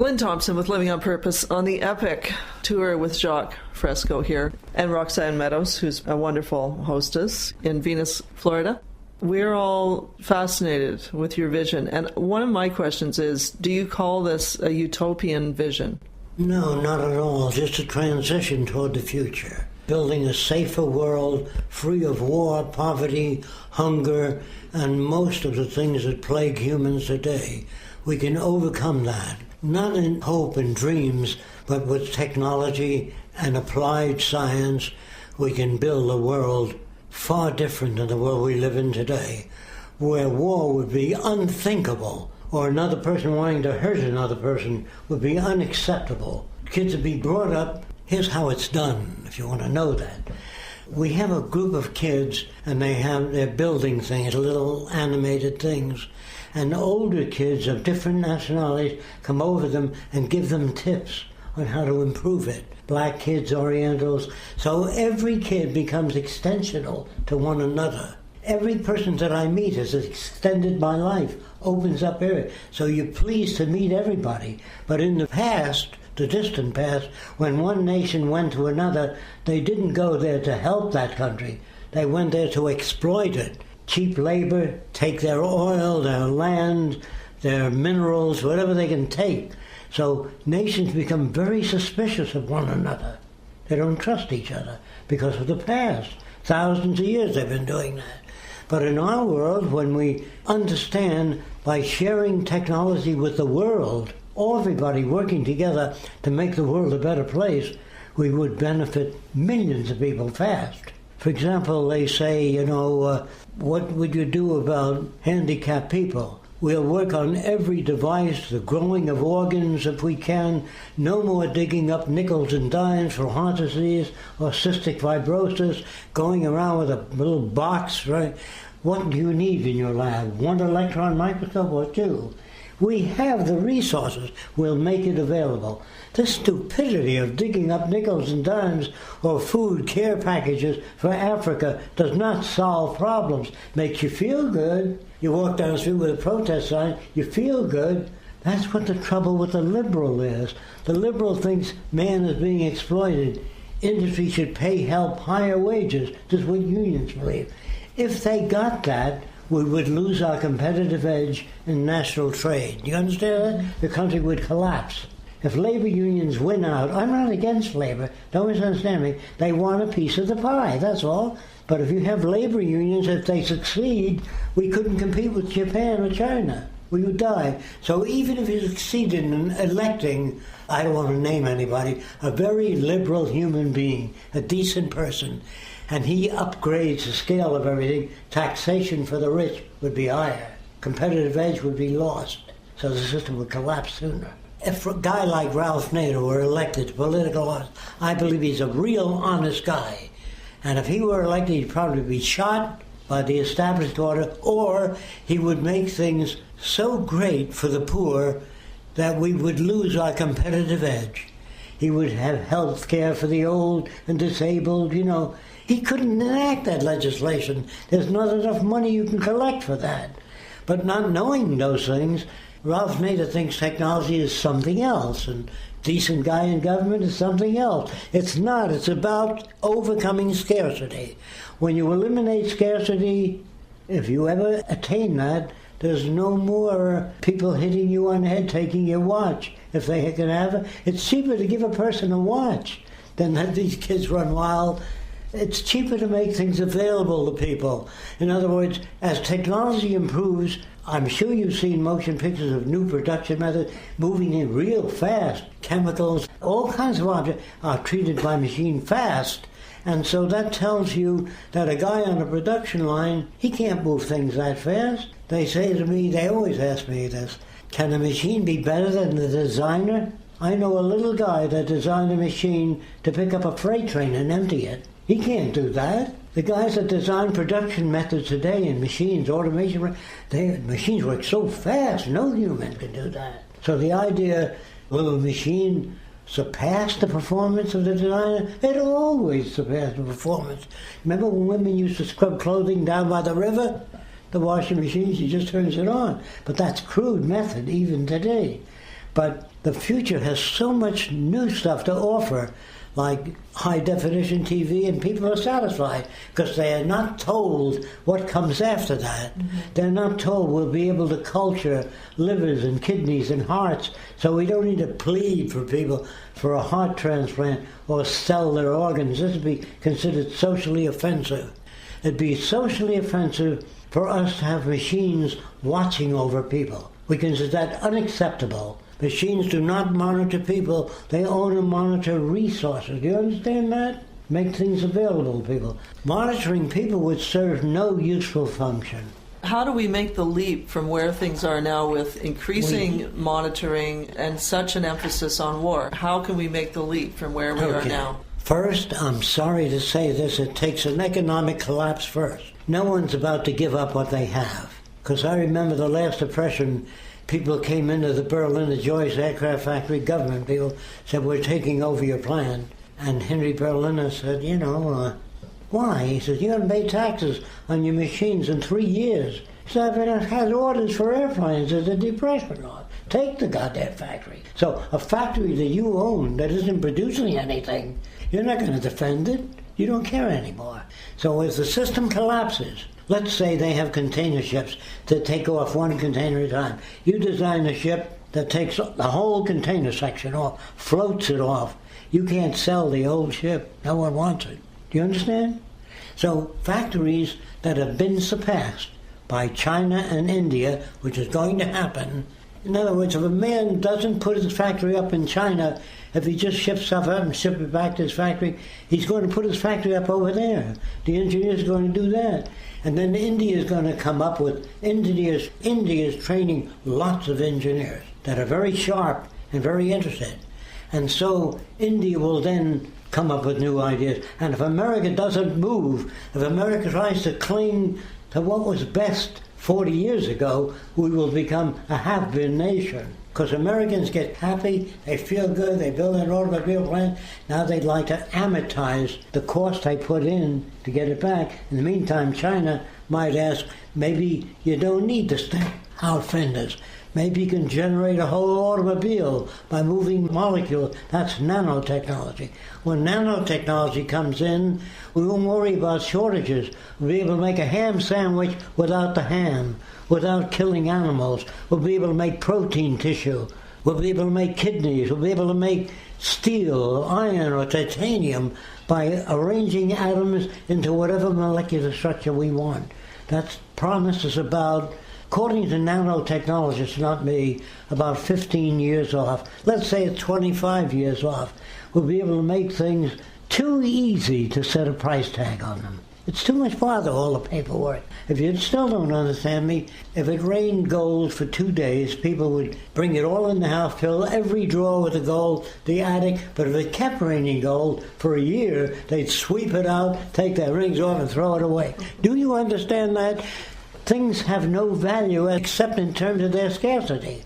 Lynn Thompson with Living on Purpose on the Epic tour with Jacque Fresco here, and Roxanne Meadows, who's a wonderful hostess in Venus, Florida. We're all fascinated with your vision, and one of my questions is, do you call this a utopian vision? No, not at all. Just a transition toward the future. Building a safer world, free of war, poverty, hunger, and most of the things that plague humans today. We can overcome that. Not in hope and dreams, but with technology and applied science, we can build a world far different than the world we live in today, where war would be unthinkable, or another person wanting to hurt another person would be unacceptable. Kids would be brought up, here's how it's done, if you want to know that. We have a group of kids, and they're building things, little animated things, and older kids of different nationalities come over them and give them tips on how to improve it. Black kids, Orientals. So every kid becomes extensional to one another. Every person that I meet has extended my life, opens up area. So you're pleased to meet everybody. But in the past, the distant past, when one nation went to another, they didn't go there to help that country. They went there to exploit it. Cheap labor, take their oil, their land, their minerals, whatever they can take. So nations become very suspicious of one another. They don't trust each other because of the past. Thousands of years they've been doing that. But in our world, when we understand by sharing technology with the world, everybody working together to make the world a better place, we would benefit millions of people fast. For example, they say, what would you do about handicapped people? We'll work on every device, the growing of organs if we can, no more digging up nickels and dimes for heart disease or cystic fibrosis, going around with a little box, right? What do you need in your lab? One electron microscope or two? We have the resources. We'll make it available. This stupidity of digging up nickels and dimes or food care packages for Africa does not solve problems. Makes you feel good. You walk down the street with a protest sign, you feel good. That's what the trouble with the liberal is. The liberal thinks man is being exploited. Industry should pay help higher wages. This is what unions believe. If they got that, we would lose our competitive edge in national trade. Do you understand that? The country would collapse. If labor unions win out, I'm not against labor, don't misunderstand me. They want a piece of the pie, that's all. But if you have labor unions, if they succeed, we couldn't compete with Japan or China. We would die. So even if you succeeded in electing, I don't want to name anybody, a very liberal human being, a decent person, and he upgrades the scale of everything, taxation for the rich would be higher. Competitive edge would be lost. So the system would collapse sooner. If a guy like Ralph Nader were elected to political office, I believe he's a real honest guy. And if he were elected, he'd probably be shot by the established order, or he would make things so great for the poor that we would lose our competitive edge. He would have health care for the old and disabled, He couldn't enact that legislation. There's not enough money you can collect for that. But not knowing those things, Ralph Nader thinks technology is something else, and decent guy in government is something else. It's not. It's about overcoming scarcity. When you eliminate scarcity, if you ever attain that, there's no more people hitting you on the head, taking your watch. If they can have it, it's cheaper to give a person a watch than let these kids run wild. It's cheaper to make things available to people. In other words, as technology improves, I'm sure you've seen motion pictures of new production methods moving in real fast. Chemicals, all kinds of objects are treated by machine fast. And so that tells you that a guy on a production line, he can't move things that fast. They say to me, they always ask me this, can a machine be better than the designer? I know a little guy that designed a machine to pick up a freight train and empty it. He can't do that. The guys that design production methods today in machines, automation, machines work so fast, no human can do that. So the idea, will a machine surpass the performance of the designer? It'll always surpass the performance. Remember when women used to scrub clothing down by the river? The washing machine, she just turns it on. But that's crude method even today. But the future has so much new stuff to offer, like high-definition TV, and people are satisfied because they are not told what comes after that. Mm-hmm. They're not told we'll be able to culture livers and kidneys and hearts, so we don't need to plead for people for a heart transplant or sell their organs. This would be considered socially offensive. It'd be socially offensive for us to have machines watching over people. We consider that unacceptable. Machines do not monitor people, they only monitor resources. Do you understand that? Make things available to people. Monitoring people would serve no useful function. How do we make the leap from where things are now with increasing monitoring and such an emphasis on war? How can we make the leap from where we are now? First, I'm sorry to say this, it takes an economic collapse first. No one's about to give up what they have. Because I remember the last Depression, people came into the Berlin, the Joyce Aircraft Factory, government people said, we're taking over your plant. And Henry Berliner said, why? He said, you haven't paid taxes on your machines in 3 years. He said, I've had orders for airplanes at the Depression. Take the goddamn factory. So a factory that you own that isn't producing anything, you're not going to defend it. You don't care anymore. So as the system collapses, let's say they have container ships that take off one container at a time. You design a ship that takes the whole container section off, floats it off. You can't sell the old ship. No one wants it. Do you understand? So factories that have been surpassed by China and India, which is going to happen. In other words, if a man doesn't put his factory up in China, if he just ships stuff up and ships it back to his factory, he's going to put his factory up over there. The engineers are going to do that. And then India is going to come up with, India is training lots of engineers that are very sharp and very interested. And so India will then come up with new ideas. And if America doesn't move, if America tries to cling to what was best 40 years ago, we will become a have-been nation. Because Americans get happy, they feel good, they build an automobile plant. Now they'd like to amortize the cost they put in to get it back. In the meantime, China might ask, maybe you don't need to stamp out fenders. Maybe you can generate a whole automobile by moving molecules. That's nanotechnology. When nanotechnology comes in, we won't worry about shortages. We'll be able to make a ham sandwich without the ham, without killing animals. We'll be able to make protein tissue. We'll be able to make kidneys. We'll be able to make steel or iron or titanium by arranging atoms into whatever molecular structure we want. That promise is about, according to nanotechnologists, not me, about 15 years off. Let's say it's 25 years off. We'll be able to make things too easy to set a price tag on them. It's too much bother, all the paperwork. If you still don't understand me, if it rained gold for 2 days, people would bring it all in the house, fill every drawer with the gold, the attic. But if it kept raining gold for a year, they'd sweep it out, take their rings off and throw it away. Do you understand that? Things have no value except in terms of their scarcity.